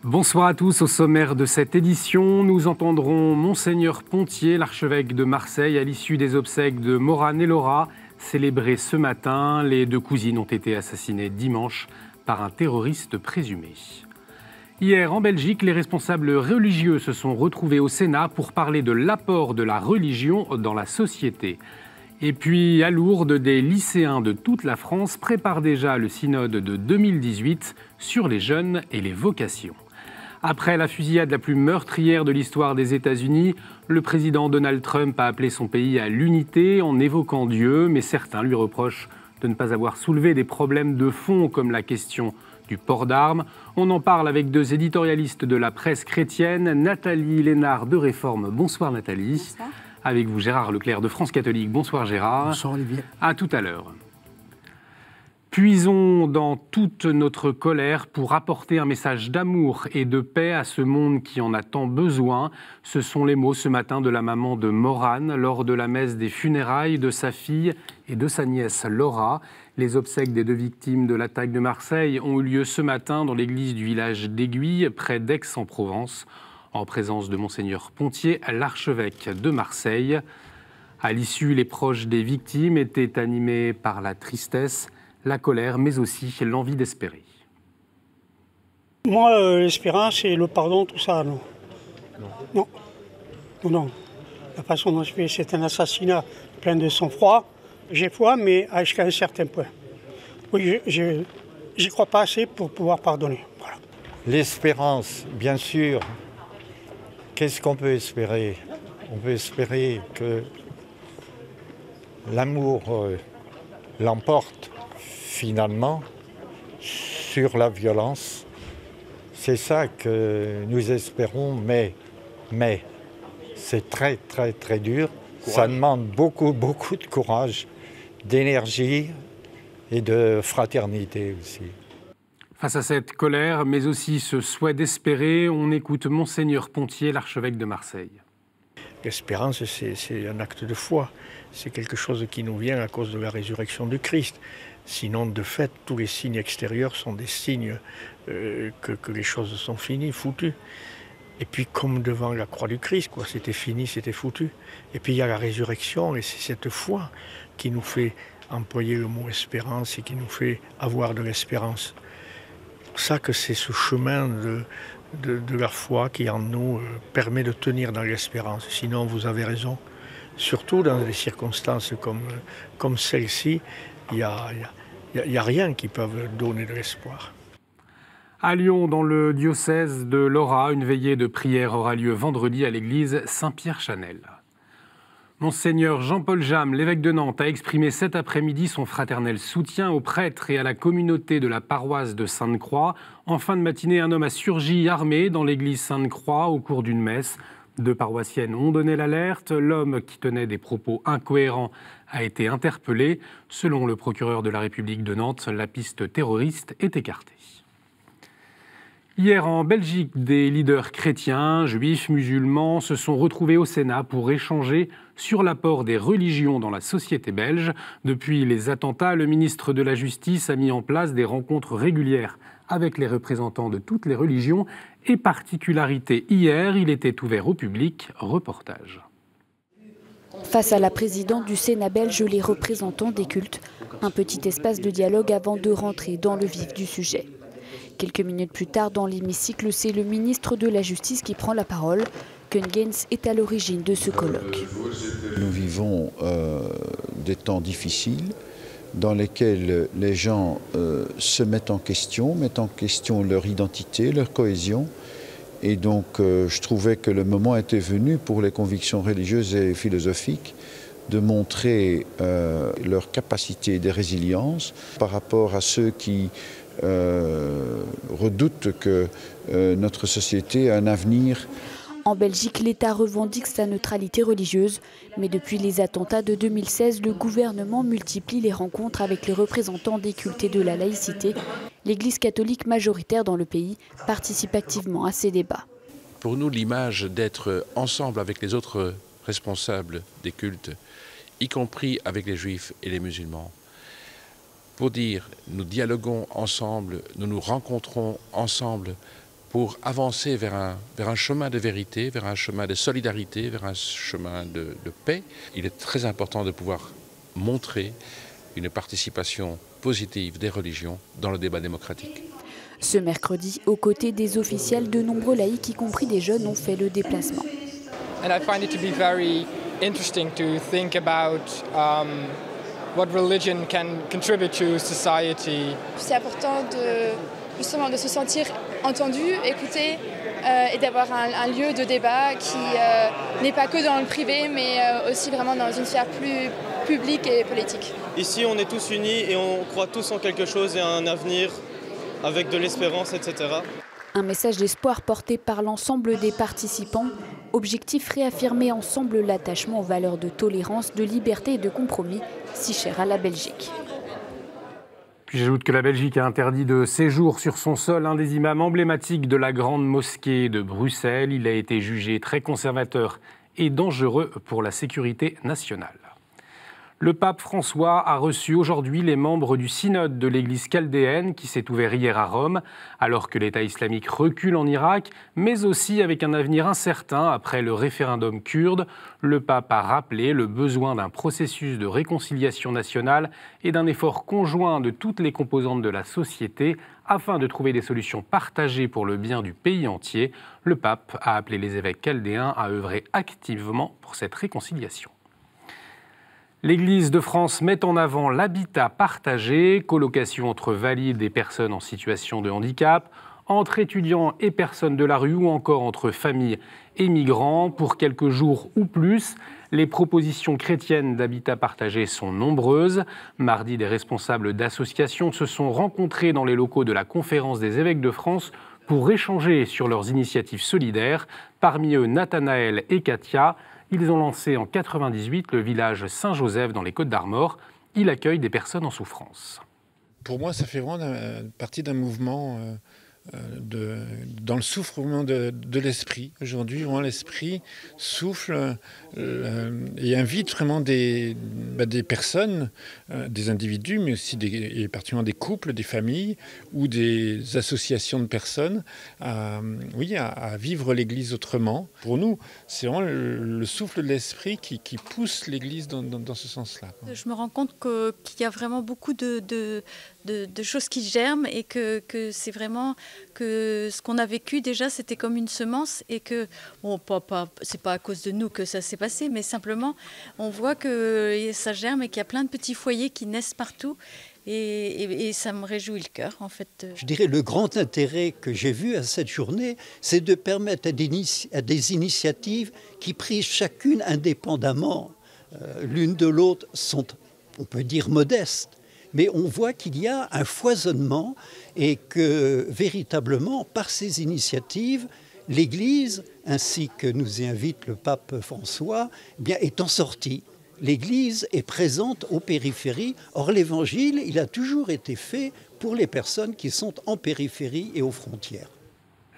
Bonsoir à tous. Au sommaire de cette édition, nous entendrons Monseigneur Pontier, l'archevêque de Marseille, à l'issue des obsèques de Morane et Laura, célébrées ce matin. Les deux cousines ont été assassinées dimanche par un terroriste présumé. Hier, en Belgique, les responsables religieux se sont retrouvés au Sénat pour parler de l'apport de la religion dans la société. Et puis, à Lourdes, des lycéens de toute la France préparent déjà le synode de 2018 sur les jeunes et les vocations. Après la fusillade la plus meurtrière de l'histoire des États-Unis, le président Donald Trump a appelé son pays à l'unité en évoquant Dieu, mais certains lui reprochent de ne pas avoir soulevé des problèmes de fond comme la question du port d'armes. On en parle avec deux éditorialistes de la presse chrétienne, Nathalie Lénard de Réforme. Bonsoir Nathalie. Bonsoir. Avec vous Gérard Leclerc de France Catholique. Bonsoir Gérard. Bonsoir Olivier. À tout à l'heure. Puisons dans toute notre colère pour apporter un message d'amour et de paix à ce monde qui en a tant besoin. Ce sont les mots ce matin de la maman de Morane lors de la messe des funérailles de sa fille et de sa nièce Laura. Les obsèques des deux victimes de l'attaque de Marseille ont eu lieu ce matin dans l'église du village d'Aiguille, près d'Aix-en-Provence, en présence de Monseigneur Pontier, l'archevêque de Marseille. À l'issue, les proches des victimes étaient animés par la tristesse, la colère, mais aussi l'envie d'espérer. Moi, l'espérance et le pardon, tout ça, non. Non. La façon dont je fais, c'est un assassinat plein de sang-froid. J'ai foi, mais jusqu'à un certain point. Oui, j'y crois pas assez pour pouvoir pardonner. Voilà. L'espérance, bien sûr. Qu'est-ce qu'on peut espérer? On peut espérer que l'amour l'emporte finalement sur la violence. C'est ça que nous espérons, mais c'est très très très dur. Courage. Ça demande beaucoup de courage, d'énergie et de fraternité aussi. Face à cette colère, mais aussi ce souhait d'espérer, on écoute Monseigneur Pontier, l'archevêque de Marseille. L'espérance, c'est un acte de foi. C'est quelque chose qui nous vient à cause de la résurrection du Christ. Sinon, de fait, tous les signes extérieurs sont des signes que les choses sont finies, foutues. Et puis, comme devant la croix du Christ, quoi, c'était fini, c'était foutu. Et puis, il y a la résurrection, et c'est cette foi qui nous fait employer le mot espérance et qui nous fait avoir de l'espérance. C'est pour ça que c'est ce chemin de la foi qui en nous permet de tenir dans l'espérance. Sinon, vous avez raison, surtout dans des circonstances comme celle-ci, il n'y a rien qui peut donner de l'espoir. À Lyon, dans le diocèse de Laura, une veillée de prière aura lieu vendredi à l'église Saint-Pierre-Chanel. Monseigneur Jean-Paul James, l'évêque de Nantes, a exprimé cet après-midi son fraternel soutien aux prêtres et à la communauté de la paroisse de Sainte-Croix. En fin de matinée, un homme a surgi armé dans l'église Sainte-Croix au cours d'une messe. Deux paroissiennes ont donné l'alerte. L'homme qui tenait des propos incohérents a été interpellé. Selon le procureur de la République de Nantes, la piste terroriste est écartée. Hier, en Belgique, des leaders chrétiens, juifs, musulmans se sont retrouvés au Sénat pour échanger sur l'apport des religions dans la société belge. Depuis les attentats, le ministre de la Justice a mis en place des rencontres régulières avec les représentants de toutes les religions. Et particularité, hier, il était ouvert au public. Reportage. Face à la présidente du Sénat belge, les représentants des cultes. Un petit espace de dialogue avant de rentrer dans le vif du sujet. Quelques minutes plus tard, dans l'hémicycle, c'est le ministre de la Justice qui prend la parole. Koen-Gens est à l'origine de ce colloque. Nous vivons des temps difficiles dans lesquels les gens se mettent en question leur identité, leur cohésion. Et donc, je trouvais que le moment était venu pour les convictions religieuses et philosophiques de montrer leur capacité de résilience par rapport à ceux qui redoutent que notre société a un avenir. En Belgique, l'État revendique sa neutralité religieuse. Mais depuis les attentats de 2016, le gouvernement multiplie les rencontres avec les représentants des cultes et de la laïcité. L'Église catholique majoritaire dans le pays participe activement à ces débats. Pour nous, l'image d'être ensemble avec les autres responsables des cultes, y compris avec les juifs et les musulmans, pour dire nous dialoguons ensemble, nous nous rencontrons ensemble pour avancer vers un chemin de vérité, vers un chemin de solidarité, vers un chemin de paix. Il est très important de pouvoir montrer une participation positive des religions dans le débat démocratique. Ce mercredi, aux côtés des officiels, de nombreux laïcs, y compris des jeunes, ont fait le déplacement. And I find it to be very interesting to think about what religion can contribute to society. C'est important justement de se sentir entendu, écouté et d'avoir un lieu de débat qui n'est pas que dans le privé mais aussi vraiment dans une sphère plus publique et politique. Ici on est tous unis et on croit tous en quelque chose et à un avenir avec de l'espérance, etc. Un message d'espoir porté par l'ensemble des participants. Objectif, réaffirmer ensemble l'attachement aux valeurs de tolérance, de liberté et de compromis, si chères à la Belgique. Puis j'ajoute que la Belgique a interdit de séjour sur son sol un des imams emblématiques de la grande mosquée de Bruxelles. Il a été jugé très conservateur et dangereux pour la sécurité nationale. Le pape François a reçu aujourd'hui les membres du synode de l'église chaldéenne qui s'est ouvert hier à Rome, alors que l'État islamique recule en Irak, mais aussi avec un avenir incertain après le référendum kurde. Le pape a rappelé le besoin d'un processus de réconciliation nationale et d'un effort conjoint de toutes les composantes de la société afin de trouver des solutions partagées pour le bien du pays entier. Le pape a appelé les évêques chaldéens à œuvrer activement pour cette réconciliation. L'Église de France met en avant l'habitat partagé, colocation entre valides et personnes en situation de handicap, entre étudiants et personnes de la rue ou encore entre familles et migrants pour quelques jours ou plus. Les propositions chrétiennes d'habitat partagé sont nombreuses. Mardi, des responsables d'associations se sont rencontrés dans les locaux de la Conférence des évêques de France pour échanger sur leurs initiatives solidaires. Parmi eux, Nathanaël et Katia. Ils ont lancé en 1998 le village Saint-Joseph dans les Côtes-d'Armor. Il accueille des personnes en souffrance. Pour moi, ça fait vraiment partie d'un mouvement dans le soufflement de l'esprit. Aujourd'hui, vraiment, l'esprit souffle et invite vraiment des personnes, des individus, mais aussi et particulièrement des couples, des familles ou des associations de personnes à vivre l'Église autrement. Pour nous, c'est vraiment le souffle de l'esprit qui pousse l'Église dans ce sens-là. Je me rends compte qu'il y a vraiment beaucoup de choses qui germent et que c'est vraiment que ce qu'on a vécu déjà c'était comme une semence et que c'est pas à cause de nous que ça s'est passé mais simplement on voit que ça germe et qu'il y a plein de petits foyers qui naissent partout et ça me réjouit le cœur en fait. Je dirais le grand intérêt que j'ai vu à cette journée, c'est de permettre à des initiatives qui prises chacune indépendamment l'une de l'autre sont, on peut dire, modestes. Mais on voit qu'il y a un foisonnement et que véritablement, par ces initiatives, l'Église, ainsi que nous y invite le pape François, est en sortie. L'Église est présente aux périphéries. Or, l'Évangile, il a toujours été fait pour les personnes qui sont en périphérie et aux frontières.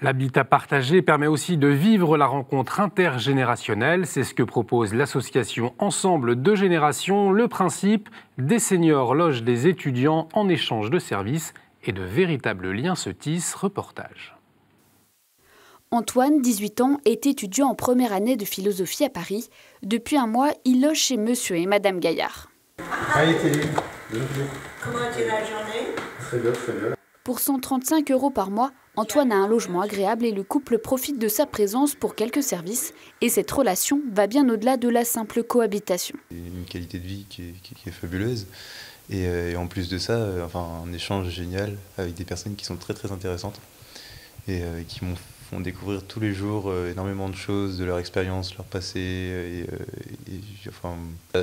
L'habitat partagé permet aussi de vivre la rencontre intergénérationnelle. C'est ce que propose l'association Ensemble de Générations. Le principe, des seniors logent des étudiants en échange de services et de véritables liens se tissent. Reportage. Antoine, 18 ans, est étudiant en première année de philosophie à Paris. Depuis un mois, il loge chez Monsieur et Madame Gaillard. Comment était la journée ? Très bien. Pour 135 € par mois, Antoine a un logement agréable et le couple profite de sa présence pour quelques services. Et cette relation va bien au-delà de la simple cohabitation. Une qualité de vie qui est fabuleuse. Et en plus de ça, un échange génial avec des personnes qui sont très très intéressantes et qui m'ont font découvrir tous les jours énormément de choses, de leur expérience, leur passé.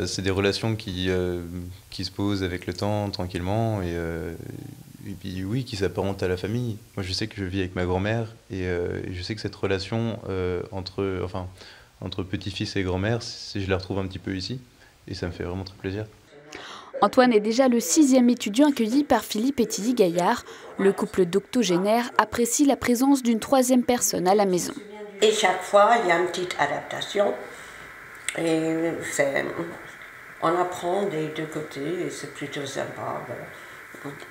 C'est des relations qui se posent avec le temps, tranquillement, et puis oui, qui s'apparentent à la famille. Moi, je sais que je vis avec ma grand-mère, et je sais que cette relation entre petit-fils et grand-mère, je la retrouve un petit peu ici, et ça me fait vraiment très plaisir. Antoine est déjà le 6e étudiant accueilli par Philippe et Tilly Gaillard. Le couple d'octogénaires apprécie la présence d'une 3e personne à la maison. Et chaque fois, il y a une petite adaptation. Et on apprend des deux côtés et c'est plutôt sympa.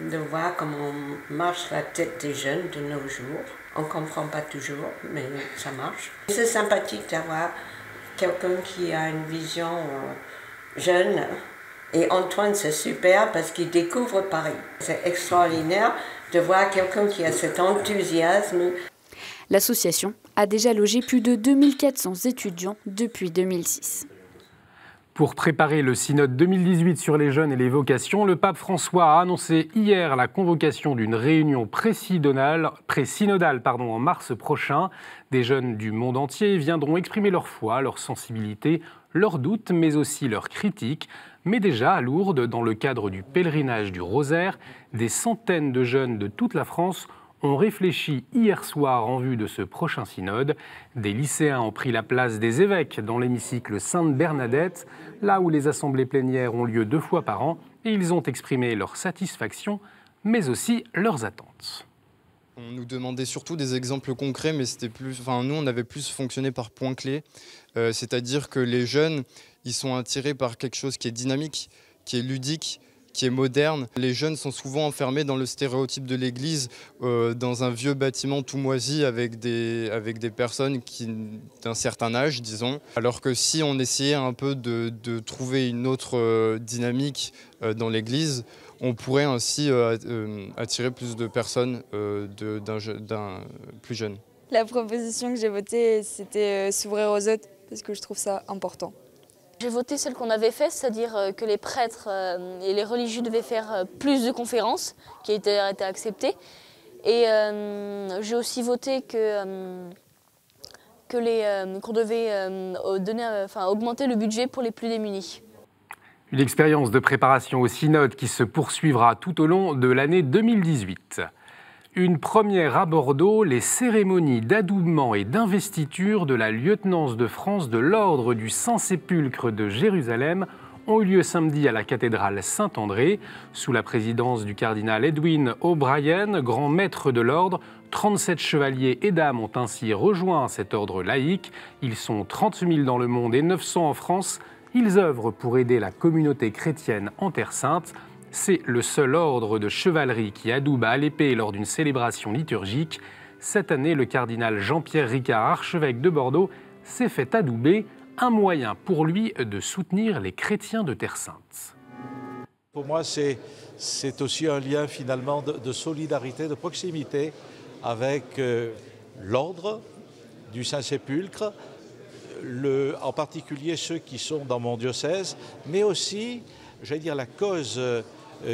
de voir comment marche la tête des jeunes de nos jours. On ne comprend pas toujours, mais ça marche. C'est sympathique d'avoir quelqu'un qui a une vision jeune. Et Antoine, c'est super parce qu'il découvre Paris. C'est extraordinaire de voir quelqu'un qui a cet enthousiasme. L'association a déjà logé plus de 2400 étudiants depuis 2006. Pour préparer le synode 2018 sur les jeunes et les vocations, le pape François a annoncé hier la convocation d'une réunion pré-synodale en mars prochain. Des jeunes du monde entier viendront exprimer leur foi, leur sensibilité, leurs doutes, mais aussi leurs critiques. Mais déjà à Lourdes, dans le cadre du pèlerinage du Rosaire, des centaines de jeunes de toute la France ont réfléchi hier soir en vue de ce prochain synode. Des lycéens ont pris la place des évêques dans l'hémicycle Sainte-Bernadette, là où les assemblées plénières ont lieu 2 fois par an, et ils ont exprimé leur satisfaction, mais aussi leurs attentes. On nous demandait surtout des exemples concrets, mais nous on avait plus fonctionné par points clés, c'est-à-dire que les jeunes, ils sont attirés par quelque chose qui est dynamique, qui est ludique, qui est moderne. Les jeunes sont souvent enfermés dans le stéréotype de l'église, dans un vieux bâtiment tout moisi avec des personnes d'un certain âge, disons. Alors que si on essayait un peu de trouver une autre dynamique dans l'église, on pourrait ainsi attirer plus de personnes d'un plus jeune. La proposition que j'ai votée, c'était s'ouvrir aux autres, parce que je trouve ça important. J'ai voté celle qu'on avait faite, c'est-à-dire que les prêtres et les religieux devaient faire plus de conférences, qui a été acceptée. Et j'ai aussi voté qu'on devait augmenter le budget pour les plus démunis. Une expérience de préparation au synode qui se poursuivra tout au long de l'année 2018. Une première à Bordeaux, les cérémonies d'adoubement et d'investiture de la lieutenance de France de l'Ordre du Saint-Sépulcre de Jérusalem ont eu lieu samedi à la cathédrale Saint-André. Sous la présidence du cardinal Edwin O'Brien, grand maître de l'ordre, 37 chevaliers et dames ont ainsi rejoint cet ordre laïque. Ils sont 30 000 dans le monde et 900 en France. Ils œuvrent pour aider la communauté chrétienne en Terre Sainte. C'est le seul ordre de chevalerie qui adoube à l'épée lors d'une célébration liturgique. Cette année, le cardinal Jean-Pierre Ricard, archevêque de Bordeaux, s'est fait adouber, un moyen pour lui de soutenir les chrétiens de Terre Sainte. Pour moi, c'est aussi un lien finalement de solidarité, de proximité avec l'ordre du Saint-Sépulcre, en particulier ceux qui sont dans mon diocèse, mais aussi, j'allais dire, la cause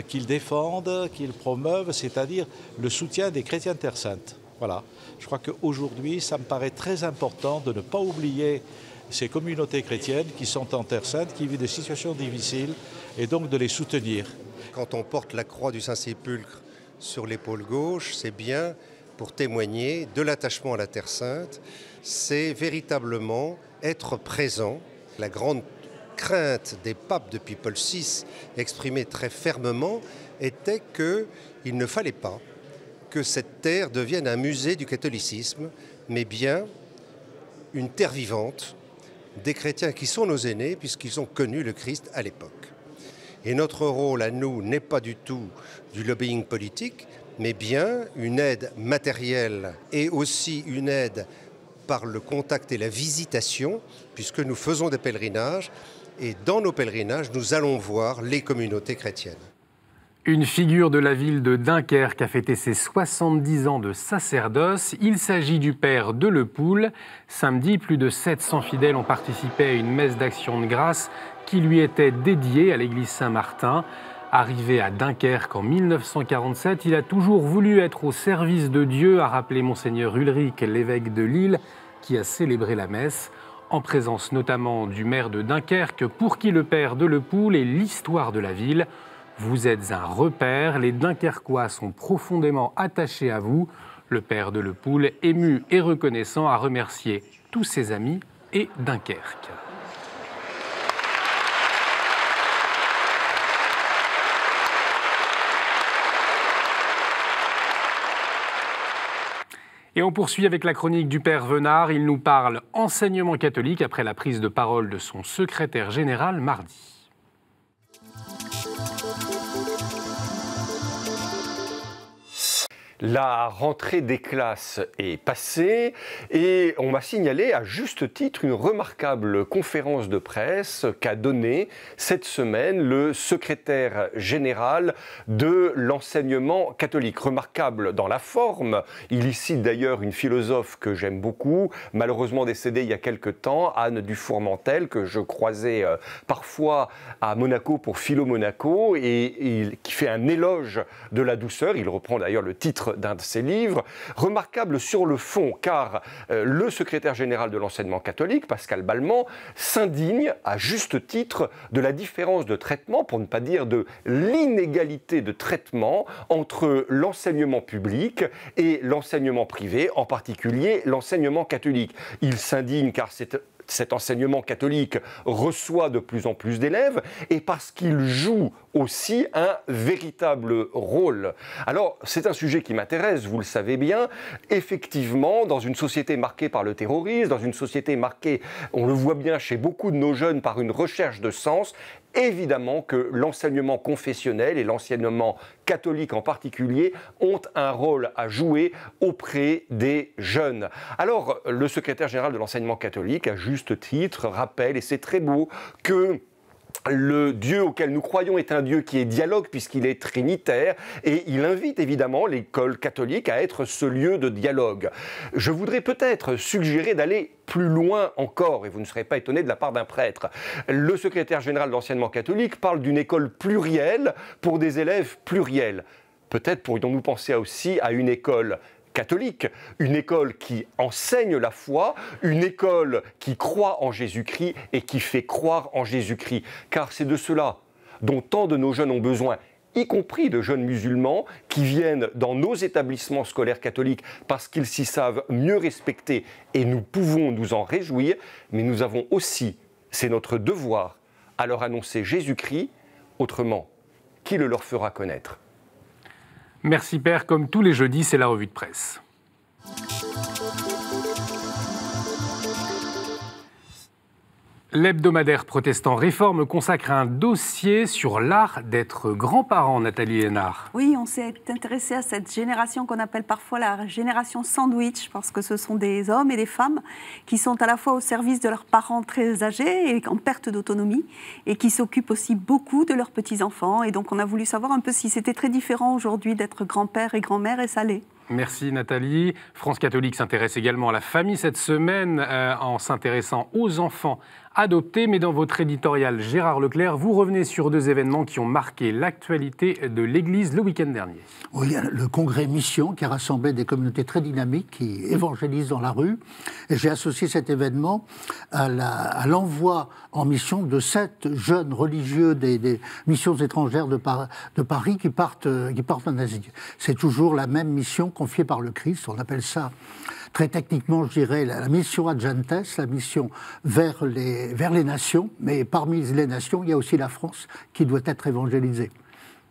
qu'ils défendent, qu'ils promeuvent, c'est-à-dire le soutien des chrétiens de Terre Sainte. Voilà. Je crois qu'aujourd'hui, ça me paraît très important de ne pas oublier ces communautés chrétiennes qui sont en Terre Sainte, qui vivent des situations difficiles, et donc de les soutenir. Quand on porte la croix du Saint-Sépulcre sur l'épaule gauche, c'est bien pour témoigner de l'attachement à la Terre Sainte. C'est véritablement être présent. La grande crainte des papes depuis Paul VI, exprimée très fermement, était qu'il ne fallait pas que cette terre devienne un musée du catholicisme, mais bien une terre vivante des chrétiens qui sont nos aînés, puisqu'ils ont connu le Christ à l'époque. Et notre rôle à nous n'est pas du tout du lobbying politique, mais bien une aide matérielle et aussi une aide par le contact et la visitation, puisque nous faisons des pèlerinages, et dans nos pèlerinages, nous allons voir les communautés chrétiennes. Une figure de la ville de Dunkerque a fêté ses 70 ans de sacerdoce. Il s'agit du père de Lepoul. Samedi, plus de 700 fidèles ont participé à une messe d'action de grâce qui lui était dédiée à l'église Saint-Martin. Arrivé à Dunkerque en 1947, il a toujours voulu être au service de Dieu, a rappelé Monseigneur Ulrich, l'évêque de Lille, qui a célébré la messe, en présence notamment du maire de Dunkerque, pour qui le père de Lepoul est l'histoire de la ville. Vous êtes un repère, les Dunkerquois sont profondément attachés à vous. Le père de Lepoul, ému et reconnaissant, a remercié tous ses amis et Dunkerque. Et on poursuit avec la chronique du Père Venard. Il nous parle enseignement catholique après la prise de parole de son secrétaire général mardi. La rentrée des classes est passée et on m'a signalé à juste titre une remarquable conférence de presse qu'a donnée cette semaine le secrétaire général de l'enseignement catholique. Remarquable dans la forme, il cite d'ailleurs une philosophe que j'aime beaucoup, malheureusement décédée il y a quelque temps, Anne Dufourmentel, que je croisais parfois à Monaco pour Philo Monaco et qui fait un éloge de la douceur. Il reprend d'ailleurs le titre d'un de ses livres, remarquable sur le fond, car le secrétaire général de l'enseignement catholique, Pascal Balmant, s'indigne à juste titre de la différence de traitement, pour ne pas dire de l'inégalité de traitement entre l'enseignement public et l'enseignement privé, en particulier l'enseignement catholique. Il s'indigne car cet enseignement catholique reçoit de plus en plus d'élèves et parce qu'il joue aussi un véritable rôle. Alors, c'est un sujet qui m'intéresse, vous le savez bien. Effectivement, dans une société marquée par le terrorisme, dans une société marquée, on le voit bien chez beaucoup de nos jeunes, par une recherche de sens, évidemment que l'enseignement confessionnel et l'enseignement catholique en particulier ont un rôle à jouer auprès des jeunes. Alors, le secrétaire général de l'enseignement catholique, à juste titre, rappelle, et c'est très beau, que le Dieu auquel nous croyons est un Dieu qui est dialogue puisqu'il est trinitaire et il invite évidemment l'école catholique à être ce lieu de dialogue. Je voudrais peut-être suggérer d'aller plus loin encore, et vous ne serez pas étonné de la part d'un prêtre. Le secrétaire général de l'enseignement catholique parle d'une école plurielle pour des élèves pluriels. Peut-être pourrions-nous penser aussi à une école catholique, une école qui enseigne la foi, une école qui croit en Jésus-Christ et qui fait croire en Jésus-Christ. Car c'est de cela dont tant de nos jeunes ont besoin, y compris de jeunes musulmans qui viennent dans nos établissements scolaires catholiques parce qu'ils s'y savent mieux respecter et nous pouvons nous en réjouir, mais nous avons aussi, c'est notre devoir, à leur annoncer Jésus-Christ, autrement, qui le leur fera connaître ? Merci Père, comme tous les jeudis, c'est la revue de presse. L'hebdomadaire protestant Réforme consacre un dossier sur l'art d'être grand-parent, Nathalie Lénard. Oui, on s'est intéressé à cette génération qu'on appelle parfois la génération sandwich, parce que ce sont des hommes et des femmes qui sont à la fois au service de leurs parents très âgés et en perte d'autonomie, et qui s'occupent aussi beaucoup de leurs petits-enfants. Et donc on a voulu savoir un peu si c'était très différent aujourd'hui d'être grand-père et grand-mère, et ça l'est. Merci Nathalie. France catholique s'intéresse également à la famille cette semaine en s'intéressant aux enfants adoptés. Mais dans votre éditorial, Gérard Leclerc, vous revenez sur deux événements qui ont marqué l'actualité de l'Église le week-end dernier. Oui, il y a le congrès Mission qui a rassemblé des communautés très dynamiques qui évangélisent dans la rue. Et j'ai associé cet événement à l'envoi en mission de 7 jeunes religieux des missions étrangères de Paris qui partent en Asie. C'est toujours la même mission confiée par le Christ. On appelle ça très techniquement, je dirais, la mission ad gentes, la mission vers les nations. Mais parmi les nations, il y a aussi la France qui doit être évangélisée.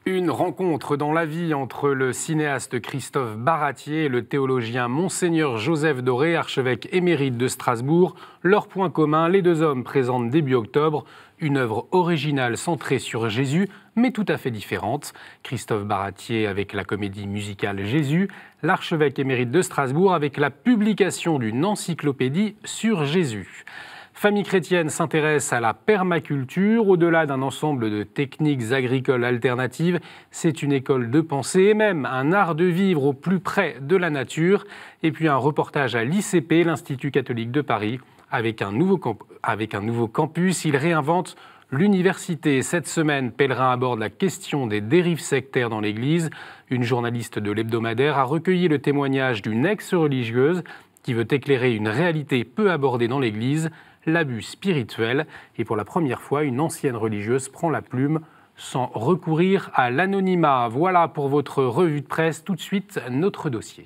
Une rencontre dans la vie entre le cinéaste Christophe Baratier et le théologien Monseigneur Joseph Doré, archevêque émérite de Strasbourg. Leur point commun, les deux hommes présentent début octobre une œuvre originale centrée sur Jésus, mais tout à fait différente. Christophe Baratier avec la comédie musicale Jésus, l'archevêque émérite de Strasbourg avec la publication d'une encyclopédie sur Jésus. Famille chrétienne s'intéresse à la permaculture. Au-delà d'un ensemble de techniques agricoles alternatives, c'est une école de pensée et même un art de vivre au plus près de la nature. Et puis un reportage à l'ICP, l'Institut catholique de Paris. Avec un nouveau campus, il réinvente l'université. Cette semaine, Pèlerin aborde la question des dérives sectaires dans l'Église. Une journaliste de l'hebdomadaire a recueilli le témoignage d'une ex-religieuse qui veut éclairer une réalité peu abordée dans l'Église, l'abus spirituel. Et pour la première fois, une ancienne religieuse prend la plume sans recourir à l'anonymat. Voilà pour votre revue de presse. Tout de suite, notre dossier.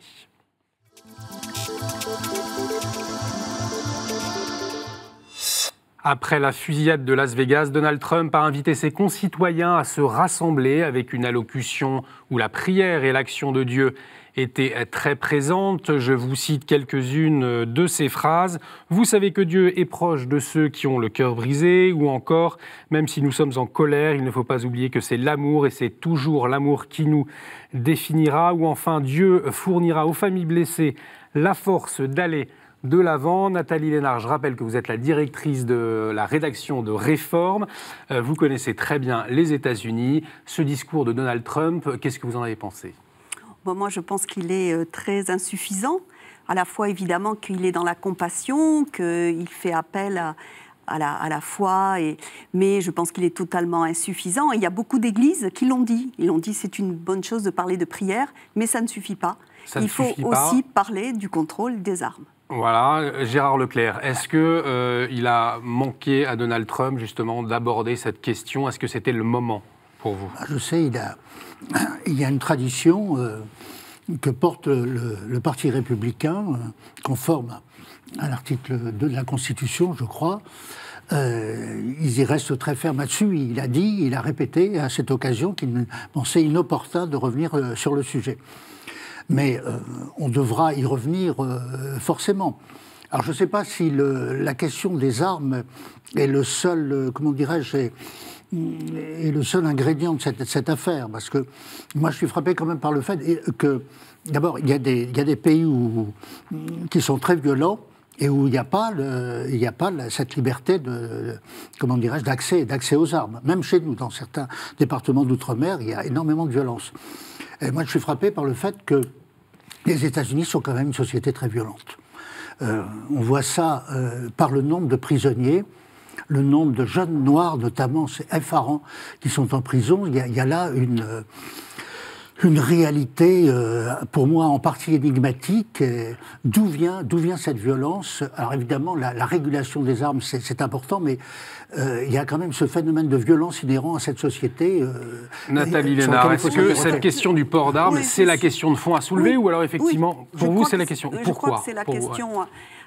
Après la fusillade de Las Vegas, Donald Trump a invité ses concitoyens à se rassembler avec une allocution où la prière et l'action de Dieu étaient très présentes. Je vous cite quelques-unes de ces phrases. « Vous savez que Dieu est proche de ceux qui ont le cœur brisé » ou encore « Même si nous sommes en colère, il ne faut pas oublier que c'est l'amour et c'est toujours l'amour qui nous définira » ou enfin « Dieu fournira aux familles blessées la force d'aller de l'avant ». Nathalie Lénard, je rappelle que vous êtes la directrice de la rédaction de Réforme. Vous connaissez très bien les États-Unis. Ce discours de Donald Trump, qu'est-ce que vous en avez pensé ? Bon, moi, je pense qu'il est très insuffisant. À la fois, évidemment, qu'il est dans la compassion, qu'il fait appel à la foi, mais je pense qu'il est totalement insuffisant. Et il y a beaucoup d'églises qui l'ont dit. Ils l'ont dit, c'est une bonne chose de parler de prière, mais ça ne suffit pas. Il faut aussi parler du contrôle des armes. Voilà, Gérard Leclerc, est-ce qu'il a manqué à Donald Trump justement d'aborder cette question ? Est-ce que c'était le moment pour vous ? Je sais, il y a une tradition que porte le Parti républicain, conforme à l'article 2 de la Constitution, je crois. Ils y restent très fermes là-dessus. Il a répété à cette occasion qu'il pensait inopportun de revenir sur le sujet. Mais on devra y revenir forcément. Alors je ne sais pas si la question des armes est le seul, comment dirais-je, est le seul ingrédient de cette affaire. Parce que moi je suis frappé quand même par le fait que, d'abord, il y a des pays qui sont très violents et où il n'y a pas cette liberté comment dirais-je, d'accès aux armes. Même chez nous, dans certains départements d'outre-mer, il y a énormément de violence. Et moi, je suis frappé par le fait que les États-Unis sont quand même une société très violente. On voit ça par le nombre de prisonniers, le nombre de jeunes noirs, notamment, c'est effarant, qui sont en prison. Il y a là une réalité, pour moi, en partie énigmatique. D'où vient cette violence ? Alors évidemment, la régulation des armes, c'est important, mais il y a quand même ce phénomène de violence inhérent à cette société. Nathalie Lénard, est-ce que cette question du port d'armes, c'est la question de fond à soulever, ou alors effectivement, pour vous, c'est la question ? Pourquoi ? Je crois que c'est la question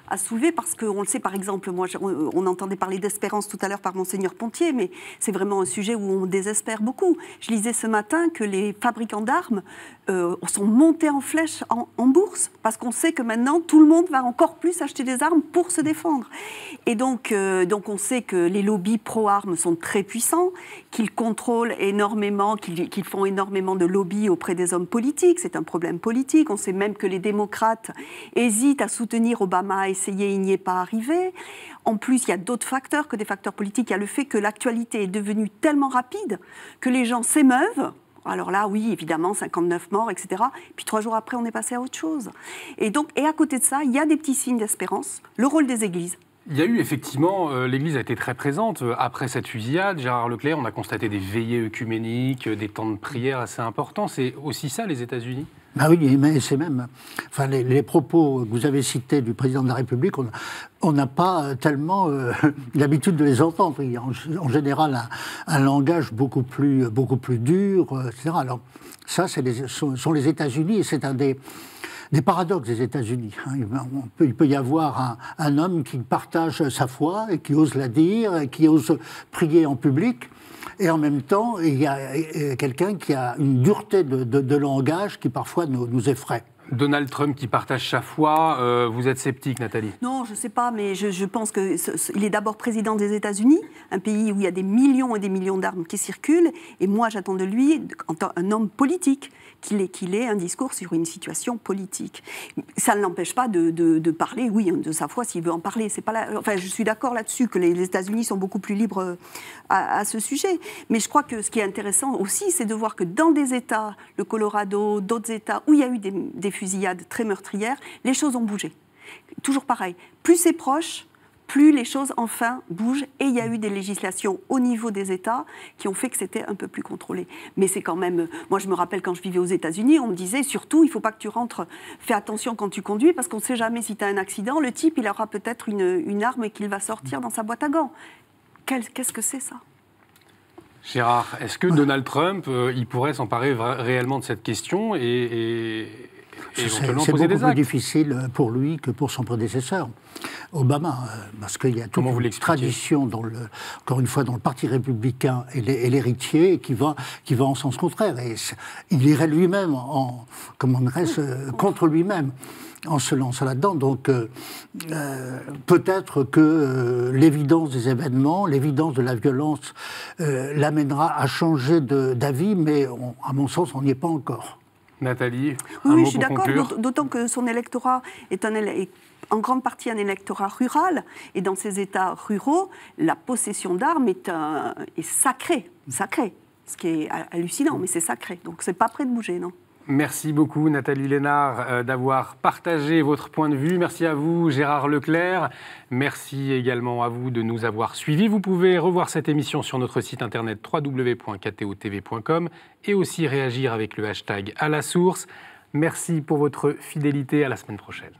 à soulever parce qu'on le sait, par exemple, on entendait parler d'espérance tout à l'heure par Monseigneur Pontier, mais c'est vraiment un sujet où on désespère beaucoup. Je lisais ce matin que les fabricants d'armes sont montés en flèche en bourse parce qu'on sait que maintenant tout le monde va encore plus acheter des armes pour se défendre. Et donc on sait que les lobbies pro-armes sont très puissants, qu'ils contrôlent énormément, qu'ils font énormément de lobby auprès des hommes politiques. C'est un problème politique. On sait même que les démocrates hésitent à soutenir Obama, essayer, il n'y est pas arrivé. En plus, il y a d'autres facteurs que des facteurs politiques. Il y a le fait que l'actualité est devenue tellement rapide que les gens s'émeuvent. Alors là, oui, évidemment, 59 morts, etc. Puis 3 jours après, on est passé à autre chose. Et à côté de ça, il y a des petits signes d'espérance. Le rôle des églises. Il y a eu effectivement, l'Église a été très présente après cette fusillade. Gérard Leclerc, on a constaté des veillées œcuméniques, des temps de prière assez importants. C'est aussi ça, les États-Unis ? Ah oui, mais c'est même... Enfin, les propos que vous avez cités du président de la République, on n'a pas tellement l'habitude de les entendre. Il y a en général un langage beaucoup plus dur, etc. Alors ça, sont les États-Unis, et c'est un des paradoxes des États-Unis. Il peut y avoir un homme qui partage sa foi, et qui ose la dire, et qui ose prier en public. Et en même temps, il y a quelqu'un qui a une dureté de langage qui parfois nous effraie. Donald Trump qui partage sa foi, vous êtes sceptique, Nathalie ? Non, je ne sais pas, mais je pense qu'il est d'abord président des États-Unis, un pays où il y a des millions et des millions d'armes qui circulent, et moi j'attends de lui, en tant qu'un homme politique, qu'il ait un discours sur une situation politique. Ça ne l'empêche pas de parler, oui, de sa foi s'il veut en parler. C'est pas enfin, je suis d'accord là-dessus que les États-Unis sont beaucoup plus libres à ce sujet, mais je crois que ce qui est intéressant aussi, c'est de voir que dans des États, le Colorado, d'autres États, où il y a eu des fusillades très meurtrières, les choses ont bougé. Toujours pareil, plus c'est proche, plus les choses enfin bougent, et il y a eu des législations au niveau des États qui ont fait que c'était un peu plus contrôlé. Mais c'est quand même... Moi, je me rappelle quand je vivais aux États-Unis, on me disait surtout, il ne faut pas que tu rentres, fais attention quand tu conduis, parce qu'on ne sait jamais si tu as un accident, le type, il aura peut-être une arme qu'il va sortir dans sa boîte à gants. Qu'est-ce que c'est ça ? Gérard, est-ce que Donald Trump, il pourrait s'emparer réellement de cette question et et éventuellement c'est poser beaucoup des plus actes. difficile pour lui que pour son prédécesseur, Obama, parce qu'il y a toute une tradition, encore une fois, dans le Parti républicain et l'héritier qui va en sens contraire. Et il irait lui-même contre lui-même en se lançant là-dedans. Donc peut-être que l'évidence des événements, l'évidence de la violence l'amènera à changer d'avis, mais à mon sens, on n'y est pas encore. Nathalie, oui, je suis d'accord, d'autant que son électorat est en grande partie un électorat rural, et dans ces États ruraux, la possession d'armes est sacrée, ce qui est hallucinant, mais c'est sacré, donc c'est pas prêt de bouger, non. Merci beaucoup Nathalie Lénard d'avoir partagé votre point de vue. Merci à vous Gérard Leclerc. Merci également à vous de nous avoir suivis. Vous pouvez revoir cette émission sur notre site internet www.ktotv.com et aussi réagir avec le hashtag à la source. Merci pour votre fidélité. À la semaine prochaine.